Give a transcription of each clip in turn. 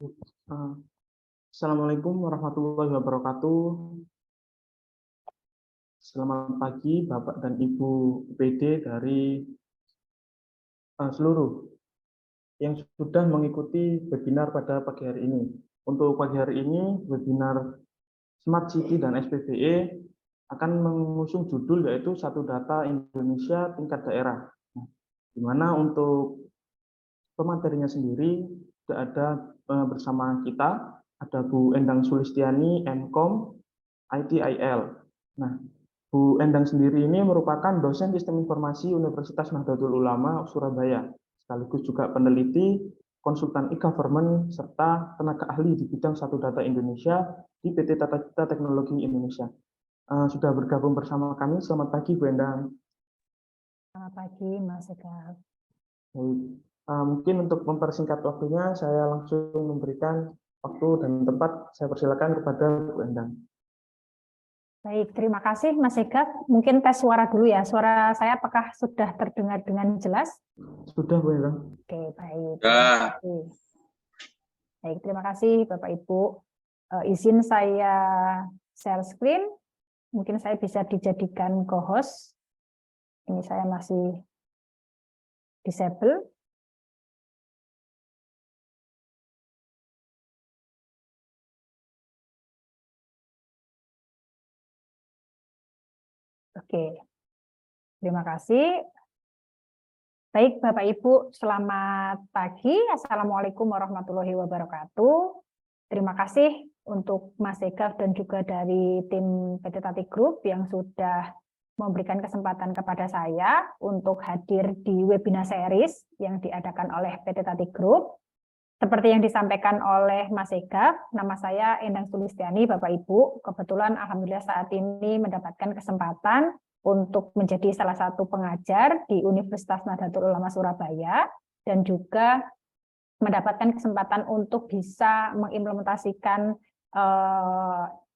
Eh, Assalamualaikum warahmatullahi wabarakatuh. Selamat pagi Bapak dan Ibu PD dari seluruh yang sudah mengikuti webinar pada pagi hari ini. Untuk pagi hari ini, webinar Smart City dan SPBE akan mengusung judul yaitu Satu Data Indonesia Tingkat Daerah. Nah, di mana untuk pematerinya sendiri sudah ada bersama kita, ada Bu Endang Sulistiani, MKOM, ITIL. Nah, Bu Endang sendiri ini merupakan dosen Sistem Informasi Universitas Nahdlatul Ulama Surabaya, sekaligus juga peneliti, konsultan e-government, serta tenaga ahli di bidang Satu Data Indonesia di PT Tata Cita Teknologi Indonesia. Sudah bergabung bersama kami. Selamat pagi, Bu Endang. Selamat pagi, Mas Ega. Mungkin untuk mempersingkat waktunya, saya langsung memberikan waktu dan tempat. Saya persilakan kepada Bu Endang. Baik, terima kasih Mas Ega. Mungkin tes suara dulu ya. Suara saya apakah sudah terdengar dengan jelas? Sudah, Bu Endang. Oke, baik. Terima kasih. Baik, terima kasih Bapak Ibu. Izin saya share screen. Mungkin saya bisa dijadikan co-host. Ini saya masih disable. Oke, terima kasih. Baik, Bapak Ibu, selamat pagi. Assalamualaikum warahmatullahi wabarakatuh. Terima kasih untuk Mas Ega dan juga dari tim PT Tati Group yang sudah memberikan kesempatan kepada saya untuk hadir di webinar series yang diadakan oleh PT Tati Group. Seperti yang disampaikan oleh Mas Ega, nama saya Endang Sulistiani, Bapak Ibu. Kebetulan Alhamdulillah saat ini mendapatkan kesempatan untuk menjadi salah satu pengajar di Universitas Nahdlatul Ulama Surabaya dan juga mendapatkan kesempatan untuk bisa mengimplementasikan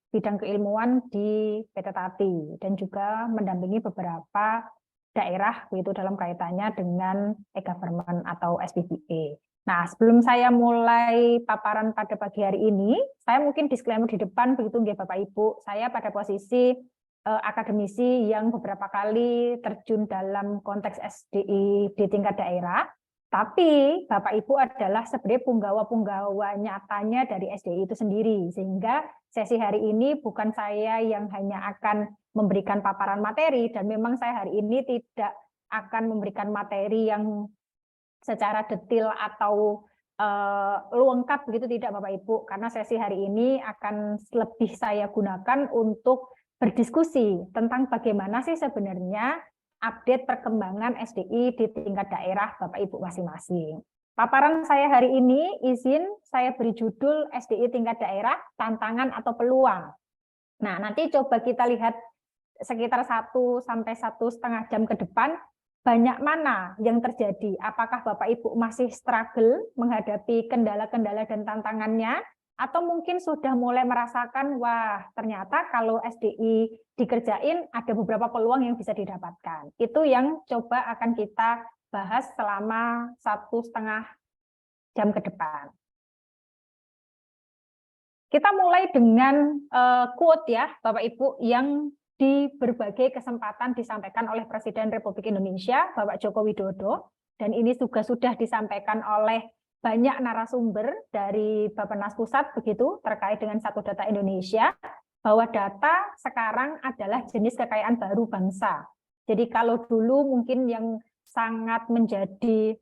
bidang keilmuan di PT Tati dan juga mendampingi beberapa daerah begitu dalam kaitannya dengan e-government atau SPBE. Nah, sebelum saya mulai paparan pada pagi hari ini, saya mungkin disclaimer di depan begitu nggih Bapak Ibu. Saya pada posisi akademisi yang beberapa kali terjun dalam konteks SDI di tingkat daerah, tapi Bapak Ibu adalah sebenarnya punggawa-punggawa nyatanya dari SDI itu sendiri, sehingga sesi hari ini bukan saya yang hanya akan memberikan paparan materi, dan memang saya hari ini tidak akan memberikan materi yang secara detail atau lengkap begitu, tidak Bapak Ibu, karena sesi hari ini akan lebih saya gunakan untuk berdiskusi tentang bagaimana sih sebenarnya update perkembangan SDI di tingkat daerah Bapak Ibu masing-masing. Paparan saya hari ini izin saya beri judul SDI tingkat daerah, tantangan atau peluang. Nah, nanti coba kita lihat sekitar 1 sampai 1,5 jam ke depan, banyak mana yang terjadi? Apakah Bapak Ibu masih struggle menghadapi kendala-kendala dan tantangannya? Atau mungkin sudah mulai merasakan, wah ternyata kalau SDI dikerjain ada beberapa peluang yang bisa didapatkan. Itu yang coba akan kita bahas selama 1,5 jam ke depan. Kita mulai dengan quote ya Bapak Ibu yang di berbagai kesempatan disampaikan oleh Presiden Republik Indonesia, Bapak Joko Widodo, dan ini juga sudah disampaikan oleh banyak narasumber dari Bappenas Pusat begitu terkait dengan Satu Data Indonesia, bahwa data sekarang adalah jenis kekayaan baru bangsa. Jadi kalau dulu mungkin yang sangat menjadi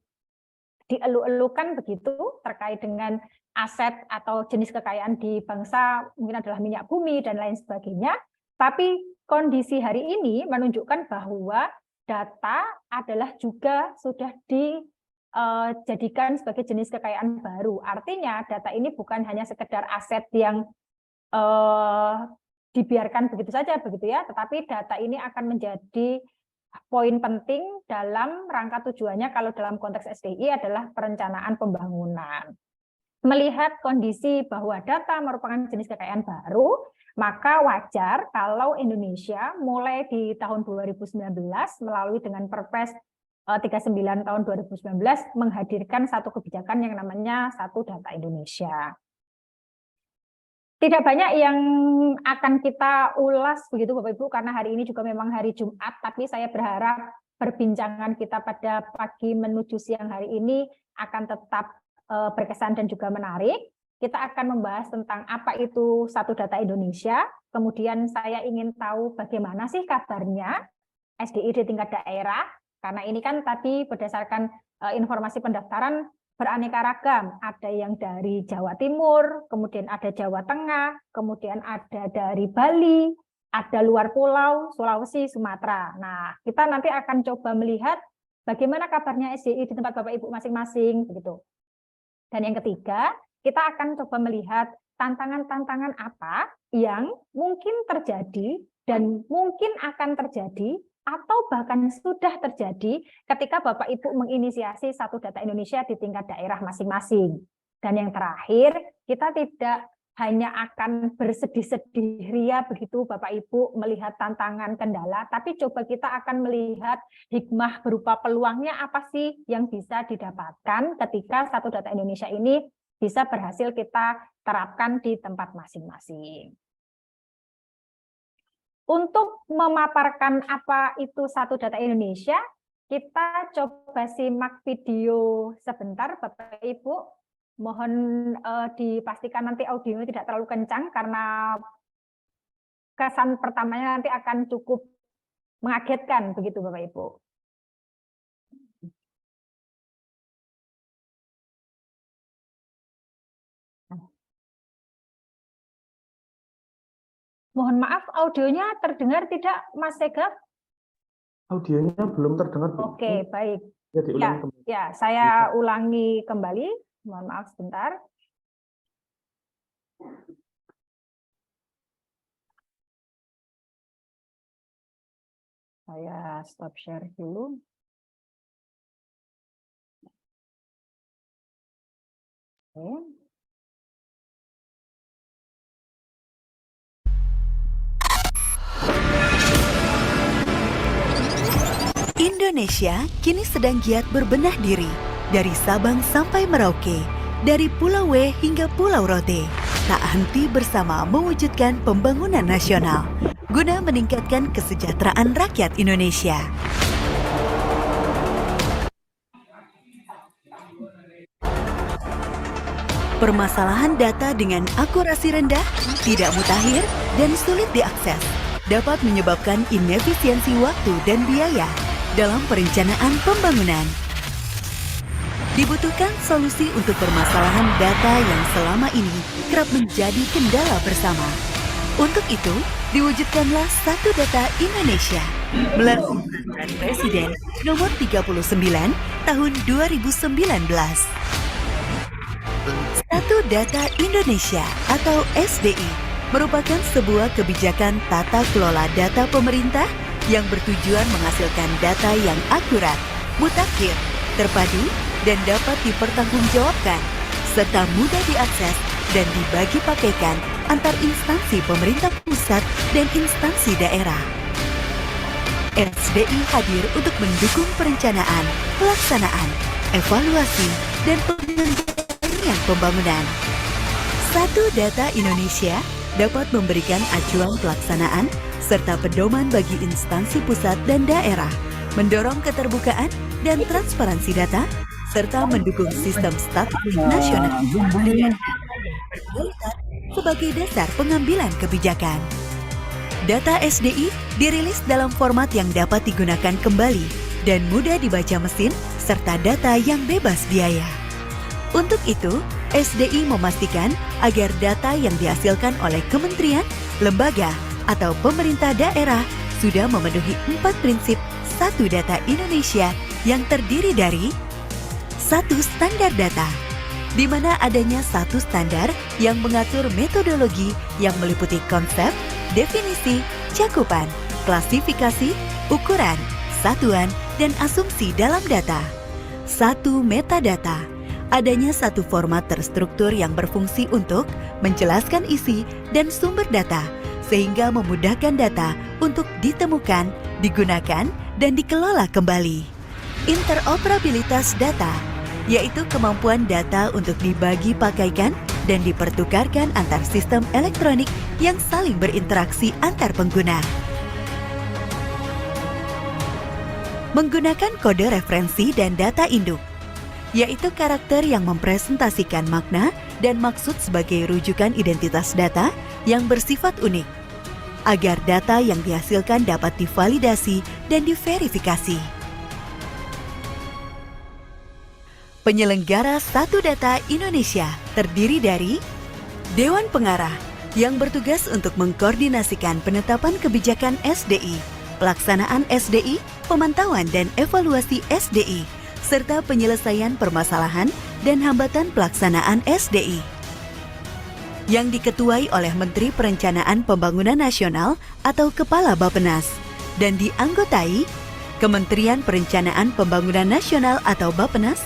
dielu-elukan begitu terkait dengan aset atau jenis kekayaan di bangsa mungkin adalah minyak bumi dan lain sebagainya, tapi kondisi hari ini menunjukkan bahwa data adalah juga sudah dijadikan sebagai jenis kekayaan baru. Artinya data ini bukan hanya sekedar aset yang dibiarkan begitu saja begitu ya, tetapi data ini akan menjadi poin penting dalam rangka tujuannya kalau dalam konteks SDI adalah perencanaan pembangunan. Melihat kondisi bahwa data merupakan jenis kekayaan baru, maka wajar kalau Indonesia mulai di tahun 2019 melalui dengan Perpres 39 tahun 2019 menghadirkan satu kebijakan yang namanya Satu Data Indonesia. Tidak banyak yang akan kita ulas begitu Bapak Ibu, karena hari ini juga memang hari Jumat, tapi saya berharap perbincangan kita pada pagi menuju siang hari ini akan tetap berkesan dan juga menarik. Kita akan membahas tentang apa itu Satu Data Indonesia, kemudian saya ingin tahu bagaimana sih kabarnya SDI di tingkat daerah, karena ini kan tadi berdasarkan informasi pendaftaran beraneka ragam, ada yang dari Jawa Timur, kemudian ada Jawa Tengah, kemudian ada dari Bali, ada luar pulau, Sulawesi, Sumatera. Nah, kita nanti akan coba melihat bagaimana kabarnya SDI di tempat Bapak Ibu masing-masing, begitu. Dan yang ketiga, kita akan coba melihat tantangan-tantangan apa yang mungkin terjadi dan mungkin akan terjadi atau bahkan sudah terjadi ketika Bapak Ibu menginisiasi Satu Data Indonesia di tingkat daerah masing-masing. Dan yang terakhir, kita tidak hanya akan bersedih-sedih ria begitu Bapak Ibu melihat tantangan kendala, tapi coba kita akan melihat hikmah berupa peluangnya apa sih yang bisa didapatkan ketika Satu Data Indonesia ini bisa berhasil kita terapkan di tempat masing-masing. Untuk memaparkan apa itu Satu Data Indonesia, kita coba simak video sebentar Bapak Ibu. Mohon dipastikan nanti audionya tidak terlalu kencang karena kesan pertamanya nanti akan cukup mengagetkan begitu Bapak Ibu. Mohon maaf, audionya terdengar tidak, Mas Segaf? Audionya belum terdengar, Bu. Oke, baik. Ya, diulangi kembali. Ya, saya ulangi kembali. Mohon maaf sebentar. Saya stop share dulu. Oke. Indonesia kini sedang giat berbenah diri dari Sabang sampai Merauke, dari Pulau W hingga Pulau Rote, tak henti bersama mewujudkan pembangunan nasional guna meningkatkan kesejahteraan rakyat Indonesia. Permasalahan data dengan akurasi rendah, tidak mutakhir, dan sulit diakses dapat menyebabkan inefisiensi waktu dan biaya dalam perencanaan pembangunan. Dibutuhkan solusi untuk permasalahan data yang selama ini kerap menjadi kendala bersama. Untuk itu, diwujudkanlah Satu Data Indonesia melalui Peraturan Presiden Nomor 39 Tahun 2019. Satu Data Indonesia atau SDI merupakan sebuah kebijakan tata kelola data pemerintah yang bertujuan menghasilkan data yang akurat, mutakhir, terpadu, dan dapat dipertanggungjawabkan, serta mudah diakses dan dibagi pakaikan antar instansi pemerintah pusat dan instansi daerah. SDI hadir untuk mendukung perencanaan, pelaksanaan, evaluasi, dan pengendalian pembangunan. Satu Data Indonesia dapat memberikan acuan pelaksanaan serta pedoman bagi instansi pusat dan daerah, mendorong keterbukaan dan transparansi data, serta mendukung sistem statistik nasional sebagai dasar pengambilan kebijakan. Data SDI dirilis dalam format yang dapat digunakan kembali dan mudah dibaca mesin, serta data yang bebas biaya. Untuk itu, SDI memastikan agar data yang dihasilkan oleh kementerian, lembaga, atau pemerintah daerah sudah memenuhi 4 prinsip Satu Data Indonesia yang terdiri dari 1. Standar data, di mana adanya satu standar yang mengatur metodologi yang meliputi konsep, definisi, cakupan, klasifikasi, ukuran, satuan, dan asumsi dalam data. 1. Metadata, adanya satu format terstruktur yang berfungsi untuk menjelaskan isi dan sumber data, sehingga memudahkan data untuk ditemukan, digunakan, dan dikelola kembali. Interoperabilitas data, yaitu kemampuan data untuk dibagi pakaikan dan dipertukarkan antar sistem elektronik yang saling berinteraksi antar pengguna. Menggunakan kode referensi dan data induk, yaitu karakter yang mempresentasikan makna dan maksud sebagai rujukan identitas data yang bersifat unik, agar data yang dihasilkan dapat divalidasi dan diverifikasi. Penyelenggara Satu Data Indonesia terdiri dari Dewan Pengarah yang bertugas untuk mengkoordinasikan penetapan kebijakan SDI, pelaksanaan SDI, pemantauan dan evaluasi SDI, serta penyelesaian permasalahan dan hambatan pelaksanaan SDI. Yang diketuai oleh Menteri Perencanaan Pembangunan Nasional atau Kepala Bappenas dan dianggotai Kementerian Perencanaan Pembangunan Nasional atau Bappenas,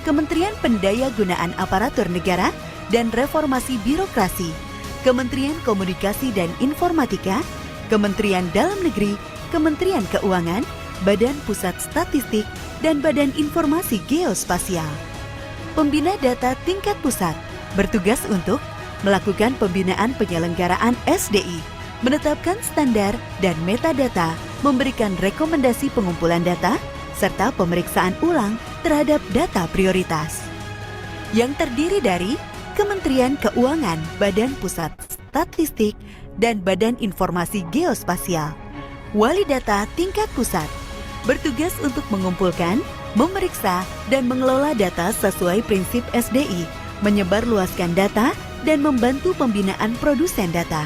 Kementerian Pendayagunaan Aparatur Negara dan Reformasi Birokrasi, Kementerian Komunikasi dan Informatika, Kementerian Dalam Negeri, Kementerian Keuangan, Badan Pusat Statistik, dan Badan Informasi Geospasial. Pembina data tingkat pusat bertugas untuk melakukan pembinaan penyelenggaraan SDI, menetapkan standar dan metadata, memberikan rekomendasi pengumpulan data, serta pemeriksaan ulang terhadap data prioritas. Yang terdiri dari Kementerian Keuangan, Badan Pusat Statistik, dan Badan Informasi Geospasial. Wali data tingkat pusat bertugas untuk mengumpulkan, memeriksa, dan mengelola data sesuai prinsip SDI, menyebarluaskan data, dan membantu pembinaan produsen data.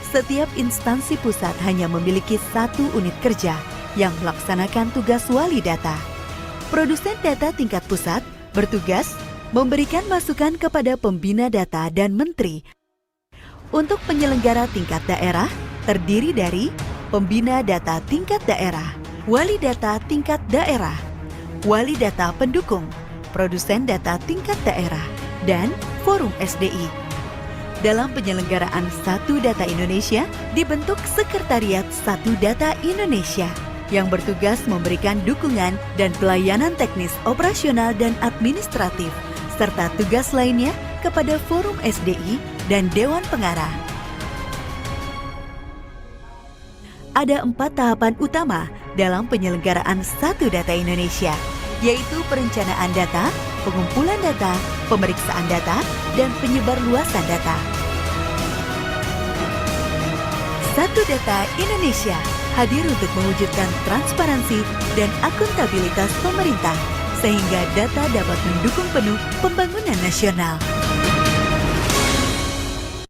Setiap instansi pusat hanya memiliki satu unit kerja yang melaksanakan tugas wali data. Produsen data tingkat pusat bertugas memberikan masukan kepada pembina data dan menteri. Untuk penyelenggara tingkat daerah terdiri dari pembina data tingkat daerah, wali data tingkat daerah, wali data pendukung, produsen data tingkat daerah, dan forum SDI. Dalam penyelenggaraan Satu Data Indonesia dibentuk Sekretariat Satu Data Indonesia yang bertugas memberikan dukungan dan pelayanan teknis operasional dan administratif, serta tugas lainnya kepada Forum SDI dan Dewan Pengarah. Ada 4 tahapan utama dalam penyelenggaraan Satu Data Indonesia, yaitu perencanaan data, pengumpulan data, pemeriksaan data, dan penyebarluasan data. Satu Data Indonesia hadir untuk mewujudkan transparansi dan akuntabilitas pemerintah, sehingga data dapat mendukung penuh pembangunan nasional.